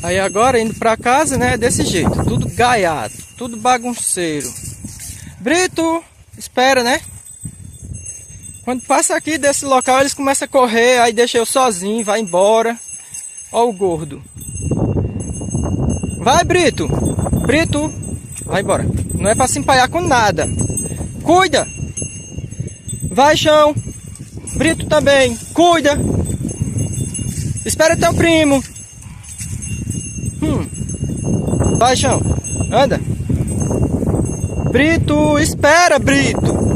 Aí agora, indo pra casa, né, desse jeito. Tudo gaiado, tudo bagunceiro. Brito, espera, né? Quando passa aqui desse local, eles começam a correr, aí deixa eu sozinho, vai embora. Ó o gordo. Vai, Brito! Brito! Vai embora. Não é pra se empaiar com nada. Cuida! Vai, Chão! Brito também! Cuida! Espera teu primo! Vai, Chão! Anda! Brito! Espera, Brito!